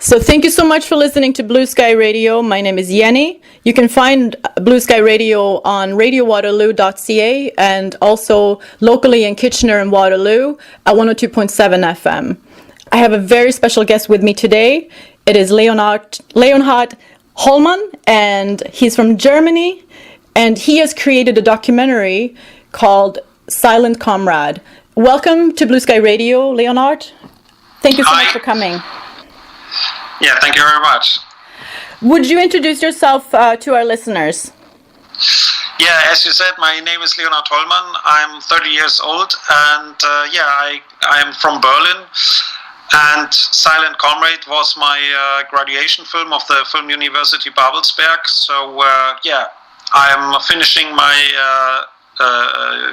So thank you so much for listening to Blue Sky Radio. My name is Jenny. You can find Blue Sky Radio on radiowaterloo.ca and also locally in Kitchener and Waterloo at 102.7 FM. I have a very special guest with me today. It is Leonhard Hollmann, and he's from Germany, and he has created a documentary called Silent Comrade. Welcome to Blue Sky Radio, Leonhard. Thank you so much for coming. Yeah, thank you very much. Would you introduce yourself to our listeners? Yeah, as you said, my name is Leonhard Hollmann. I'm 30 years old, and I am from Berlin. And Silent Comrade was my graduation film of the Film University Babelsberg. So I'm finishing my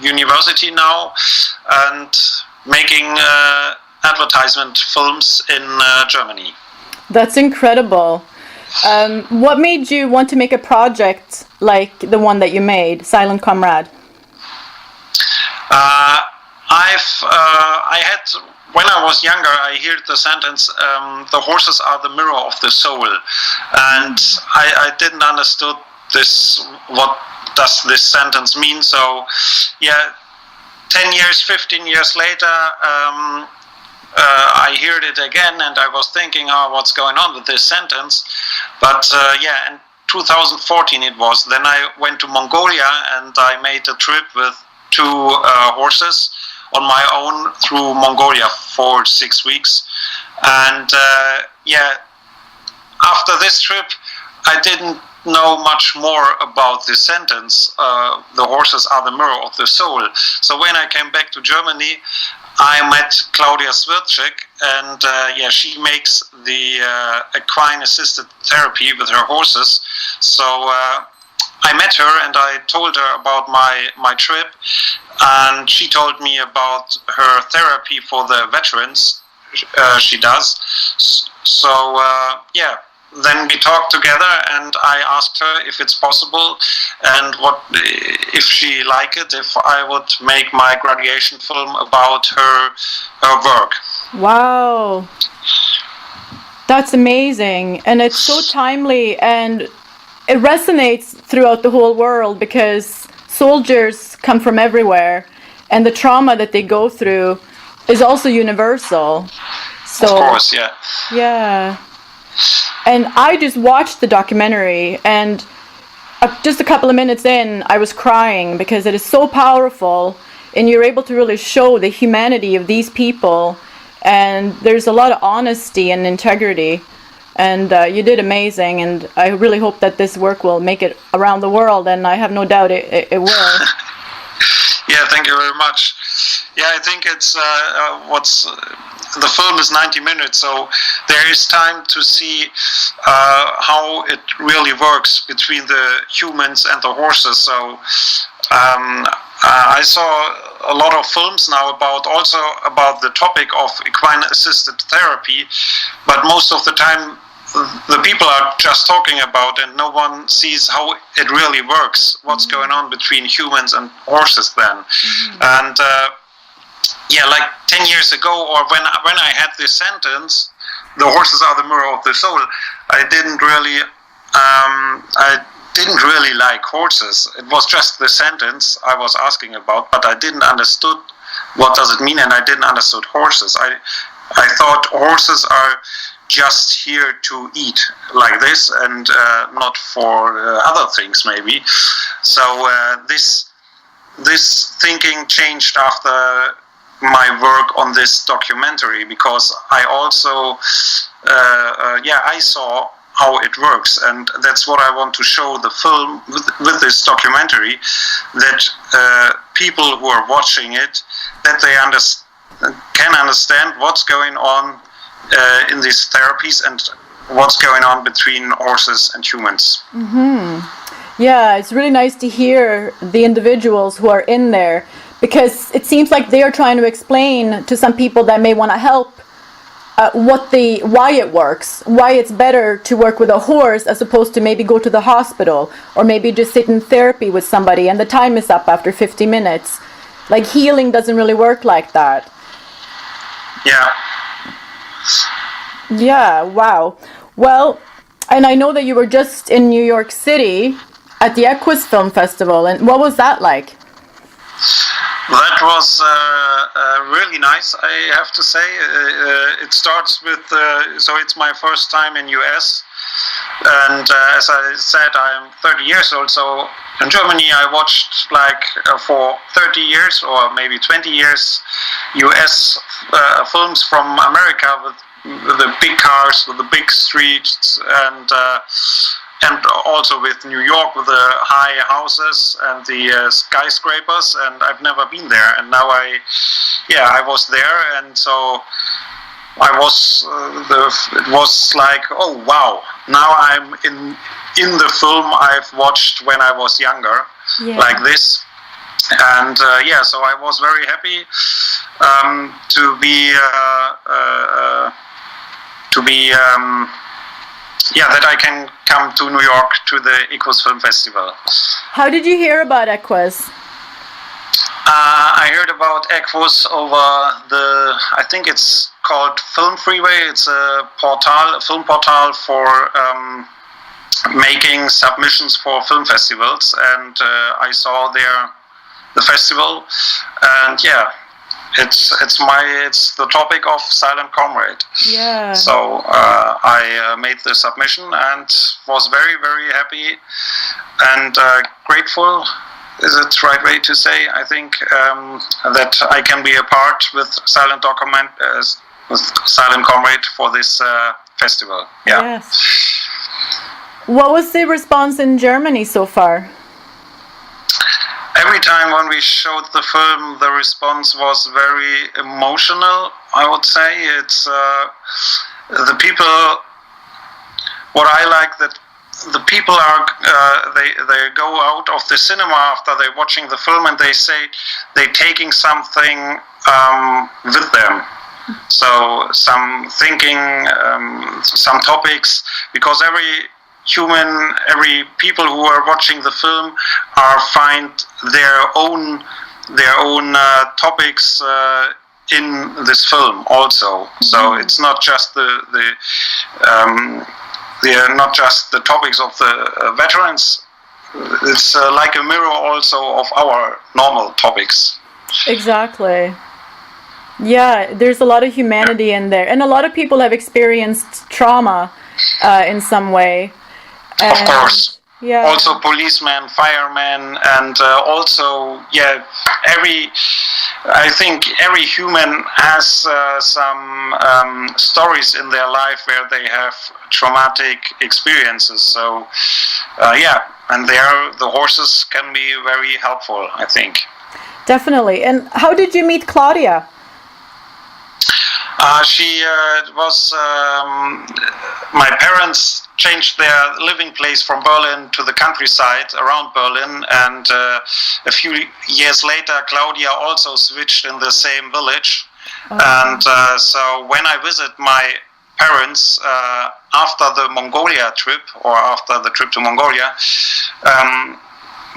university now and making advertisement films in Germany. That's incredible. What made you want to make a project like the one that you made, Silent Comrade? When I was younger, I heard the sentence, the horses are the mirror of the soul. And I didn't understood this, what does this sentence mean? So, 10 years, 15 years later, I heard it again, and I was thinking, what's going on with this sentence? But in 2014 it was. Then I went to Mongolia, and I made a trip with two horses on my own through Mongolia for 6 weeks. And after this trip, I didn't know much more about this sentence, the horses are the mirror of the soul. So when I came back to Germany, I met Claudia Svircek, and she makes the equine assisted therapy with her horses. So I met her and I told her about my trip, and she told me about her therapy for the veterans she does. So then we talked together, and I asked her if it's possible and what if she liked it, if I would make my graduation film about her work. Wow, that's amazing, and it's so timely, and it resonates throughout the whole world because soldiers come from everywhere, and the trauma that they go through is also universal. So, of course, yeah. Yeah. And I just watched the documentary, and just a couple of minutes in, I was crying because it is so powerful, and you're able to really show the humanity of these people, and there's a lot of honesty and integrity, and you did amazing, and I really hope that this work will make it around the world, and I have no doubt it will. Yeah, thank you very much. Yeah, I think it's the film is 90 minutes, so there is time to see how it really works between the humans and the horses. So I saw a lot of films now about the topic of equine assisted therapy, but most of the time the people are just talking about, and no one sees how it really works, what's going on between humans and horses then. And like 10 years ago, or when I had this sentence, the horses are the mirror of the soul, I didn't really like horses. It was just the sentence I was asking about, but I didn't understood what does it mean, and I didn't understood horses. I thought horses are just here to eat like this, and not for other things maybe. So this thinking changed after my work on this documentary, because I also I saw how it works, and that's what I want to show the film with this documentary, that people who are watching it, that they can understand what's going on in these therapies and what's going on between horses and humans. Yeah, it's really nice to hear the individuals who are in there, because it seems like they are trying to explain to some people that may want to help why it works, why it's better to work with a horse as opposed to maybe go to the hospital, or maybe just sit in therapy with somebody and the time is up after 50 minutes. Like, healing doesn't really work like that. Yeah. Yeah, wow. Well, and I know that you were just in New York City at the Equus Film Festival, and what was that like? That was really nice, I have to say. It starts with, so it's my first time in US, and as I said, I'm 30 years old, so in Germany I watched like for 30 years or maybe 20 years US films from America with the big cars, with the big streets, and also with New York with the high houses and the skyscrapers, and I've never been there, and now I was there, and so I was it was like, oh wow, now I'm in the film I've watched when I was younger, like this. And so I was very happy that I can come to New York to the Equus Film Festival. How did you hear about Equus? I heard about Equus over I think it's called Film Freeway. It's a film portal for making submissions for film festivals, and I saw there the festival, and it's the topic of Silent Comrade. Yeah. So I made the submission and was very, very happy and grateful. Is it the right way to say? I think that I can be a part with Silent Comrade for this festival. Yeah. Yes. What was the response in Germany so far? Every time when we showed the film, the response was very emotional, I would say. It's the people, what I like, that the people are, they go out of the cinema after they're watching the film, and they say they're taking something with them. So some thinking, some topics, because every people who are watching the film find their own topics in this film also. So it's not just not just the topics of the veterans. It's like a mirror also of our normal topics. Exactly. Yeah, there's a lot of humanity in there, and a lot of people have experienced trauma in some way. Of course. Yeah. Also policemen, firemen, and also, I think every human has some stories in their life where they have traumatic experiences. So, and there the horses can be very helpful, I think. Definitely. And how did you meet Claudia? She was, my parents changed their living place from Berlin to the countryside around Berlin, and a few years later Claudia also switched in the same village. And so when I visit my parents after the Mongolia trip, or after the trip to Mongolia,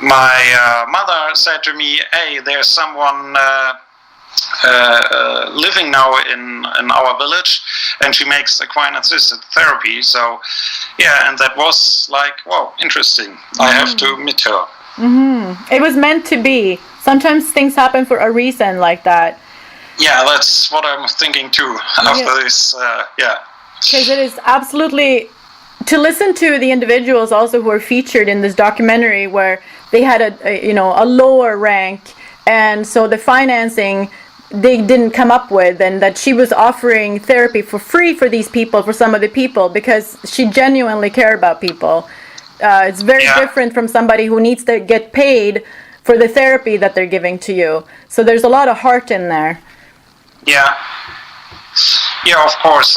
my mother said to me, hey, there's someone living now in our village, and she makes equine assisted therapy. So and that was like, wow, interesting. I have to meet her. It was meant to be. Sometimes things happen for a reason like that. Yeah, that's what I'm thinking too after this. Because it is absolutely, to listen to the individuals also who are featured in this documentary, where they had a lower rank, and so the financing they didn't come up with, and that she was offering therapy for free for these people, for some of the people, because she genuinely cared about people. It's very different from somebody who needs to get paid for the therapy that they're giving to you. So there's a lot of heart in there. Yeah, of course.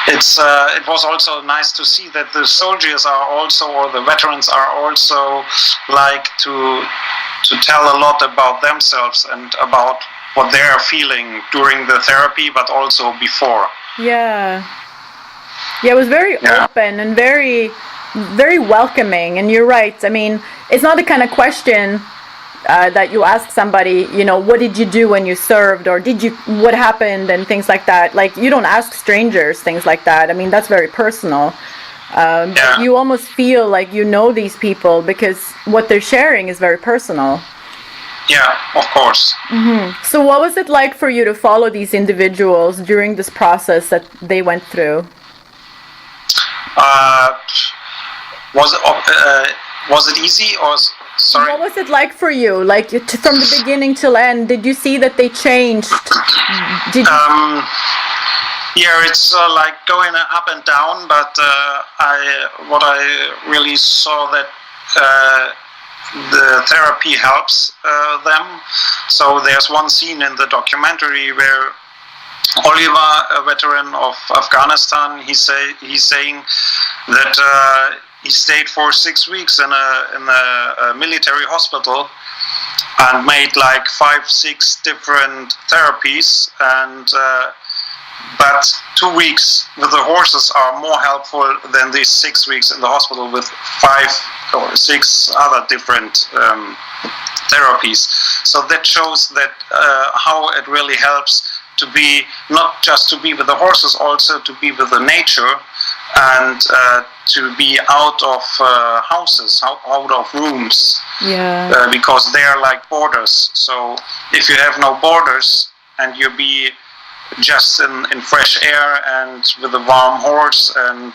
It was also nice to see that the soldiers are also, or the veterans are also, like to tell a lot about themselves and about what they are feeling during the therapy, but also before. Yeah, it was very open and very, very welcoming. And you're right. I mean, it's not the kind of question that you ask somebody, what did you do when you served, or what happened, and things like that. Like, you don't ask strangers things like that. I mean, that's very personal. But you almost feel like you know these people because what they're sharing is very personal. Yeah, of course. So what was it like for you to follow these individuals during this process that they went through? Was it easy, or sorry? What was it like for you? Like, from the beginning till end, did you see that they changed? Yeah, it's like going up and down, but what I really saw that the therapy helps them. So there's one scene in the documentary where Oliver, a veteran of Afghanistan, he's saying that he stayed for 6 weeks in a military hospital and made like 5-6 different therapies, and but 2 weeks with the horses are more helpful than these 6 weeks in the hospital with 5 or 6 other different therapies. So that shows that how it really helps to be, not just to be with the horses, also to be with the nature, and to be out of houses, out of rooms, because they are like borders. So if you have no borders and you be just in fresh air and with a warm horse and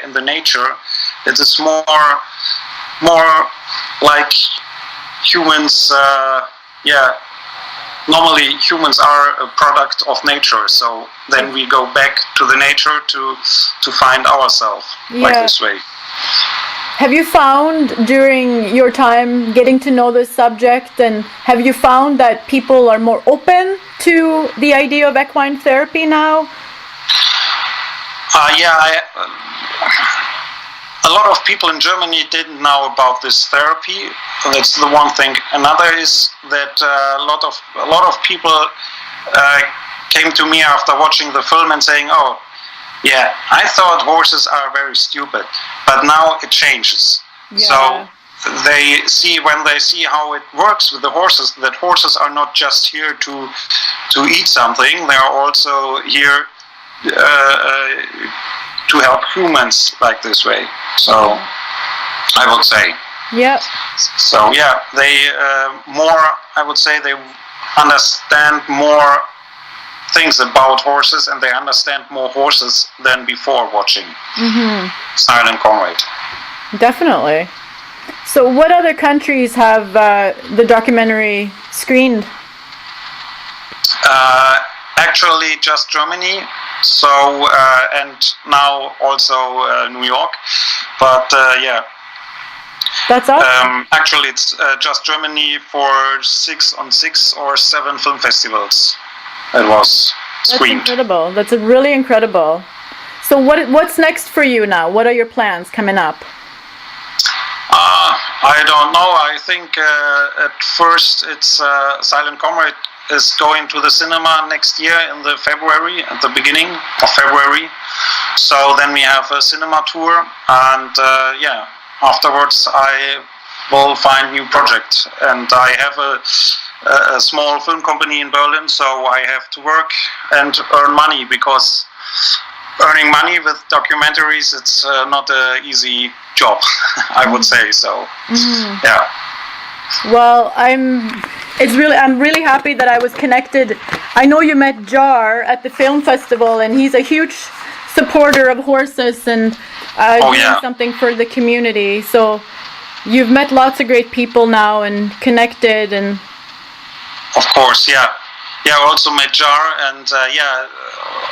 in the nature, it is more like humans. Normally humans are a product of nature, so then we go back to the nature to find ourselves like this way. Have you found during your time getting to know this subject, and have you found that people are more open to the idea of equine therapy now? A lot of people in Germany didn't know about this therapy. That's the one thing. Another is that a lot of people came to me after watching the film and saying, "Oh, yeah, I thought horses are very stupid, but now it changes." Yeah. So when they see how it works with the horses, that horses are not just here to eat something; they are also here to help humans like this way. So I would say. Yeah. So they I would say they understand more things about horses, and they understand more horses than before watching Silent Comrade. Definitely. So what other countries have the documentary screened? Actually just Germany, so and now also New York, but that's awesome. Actually it's just Germany for 6 or 7 film festivals it was screened. That's incredible. That's really incredible. So what's next for you now? What are your plans coming up? I don't know. I think at first it's Silent Comrade is going to the cinema next year in the February, at the beginning of February. So then we have a cinema tour, and afterwards I will find new project. And I have a small film company in Berlin, so I have to work and earn money, because earning money with documentaries, it's not an easy job, I would say. So yeah. Well, I'm really happy that I was connected. I know you met Jar at the film festival, and he's a huge supporter of horses and doing something for the community. So you've met lots of great people now and connected, and of course, also met Jar, and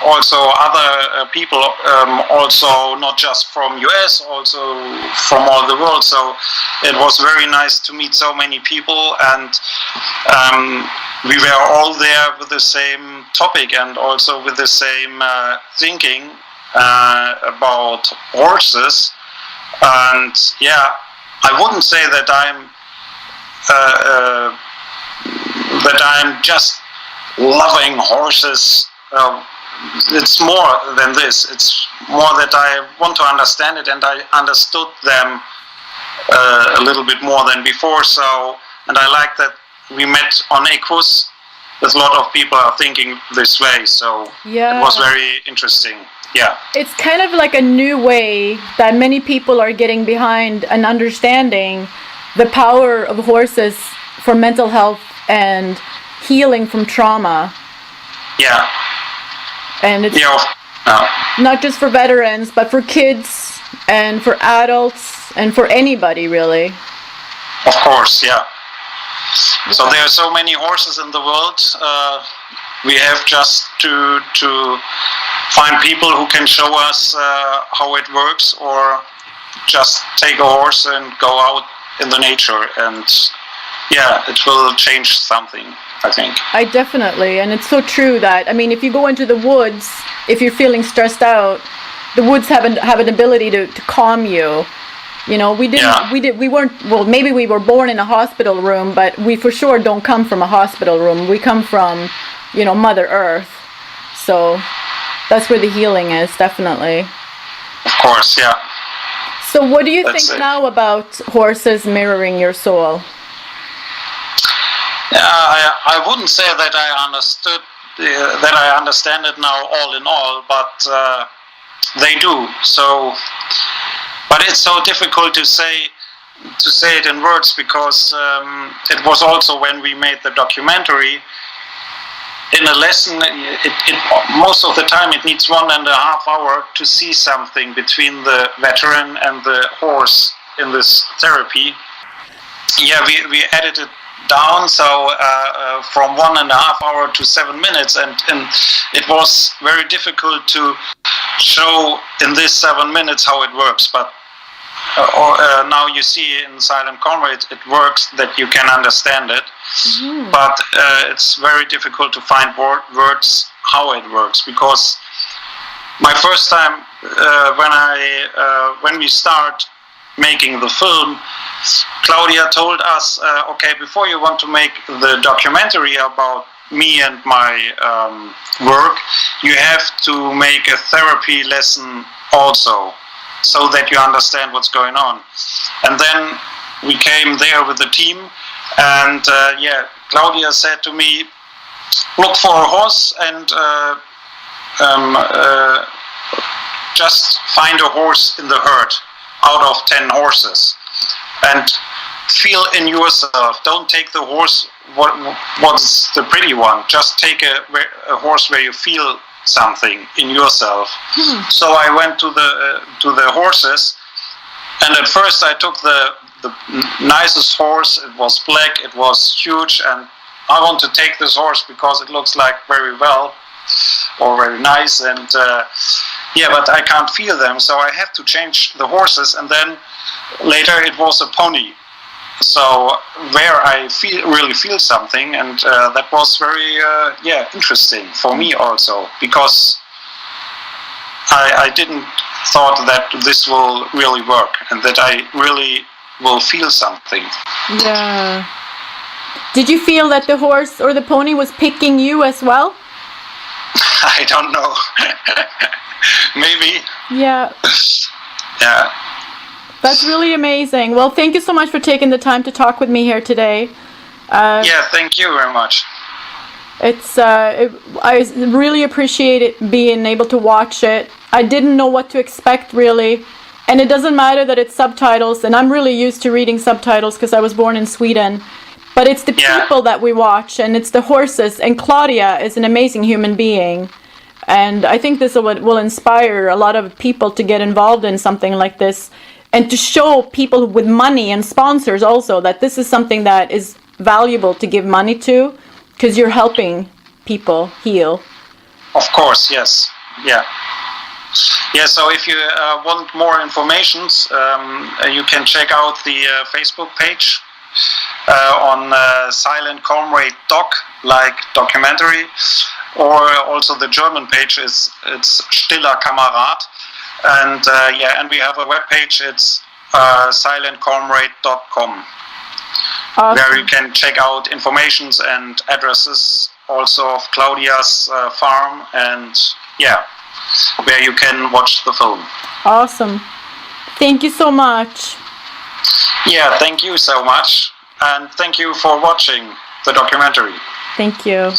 also other people, also not just from US, also from all the world. So it was very nice to meet so many people, and we were all there with the same topic and also with the same thinking about horses. And I wouldn't say that I'm just loving horses. It's more than this. It's more that I want to understand it, and I understood them a little bit more than before. So And I like that we met on Equus. There's a lot of people are thinking this way, so it was very interesting. Yeah. It's kind of like a new way that many people are getting behind and understanding the power of horses for mental health and healing from trauma. Yeah. And it's not just for veterans, but for kids and for adults and for anybody, really. Of course, yeah. So there are so many horses in the world. We have just to find people who can show us how it works, or just take a horse and go out in the nature, and it will change something, I think. I definitely, and it's so true that, I mean, if you go into the woods, if you're feeling stressed out, the woods have an ability to calm you. You know, we weren't, well, maybe we were born in a hospital room, but we for sure don't come from a hospital room. We come from, Mother Earth. So that's where the healing is, definitely. Of course, yeah. So what do you think now about horses mirroring your soul? I wouldn't say that I understand it now all in all, but they do. So, but it's so difficult to say it in words, because it was also when we made the documentary. In a lesson, most of the time it needs 1.5 hours to see something between the veteran and the horse in this therapy. Yeah, we edited down, so from 1.5 hours to 7 minutes, and it was very difficult to show in this 7 minutes how it works. But now you see in Silent Comrade it works, that you can understand it. Mm-hmm. But it's very difficult to find words how it works, because my first time when we start making the film, Claudia told us, okay, before you want to make the documentary about me and my work, you have to make a therapy lesson also, so that you understand what's going on. And then we came there with the team, and Claudia said to me, look for a horse and just find a horse in the herd out of 10 horses, and feel in yourself. Don't take the horse what's the pretty one, just take a horse where you feel something in yourself. So I went to the horses, and at first I took the nicest horse. It was black, it was huge, and I want to take this horse because it looks like very well or very nice, and but I can't feel them, so I have to change the horses. And then later it was a pony, so where I really feel something, and that was very interesting for me also, because I didn't thought that this will really work, and that I really will feel something. Yeah. Did you feel that the horse or the pony was picking you as well? I don't know. Maybe. Yeah. Yeah. That's really amazing. Well, thank you so much for taking the time to talk with me here today. Thank you very much. I really appreciate it, being able to watch it. I didn't know what to expect, really. And it doesn't matter that it's subtitles, and I'm really used to reading subtitles because I was born in Sweden. But it's the people that we watch, and it's the horses. And Claudia is an amazing human being. And I think this will inspire a lot of people to get involved in something like this, and to show people with money and sponsors also that this is something that is valuable to give money to, because you're helping people heal. Of course, yes. Yeah. Yeah, so if you want more information, you can check out the Facebook page on Silent Comrade Doc, like documentary, or also the German page it's Stiller Kamerad, and and we have a web page. It's silentcomrade.com. Awesome. Where you can check out informations and addresses also of Claudia's farm, and where you can watch the film. Awesome. Thank you so much. Yeah, thank you so much. and thank you for watching the documentary. Thank you.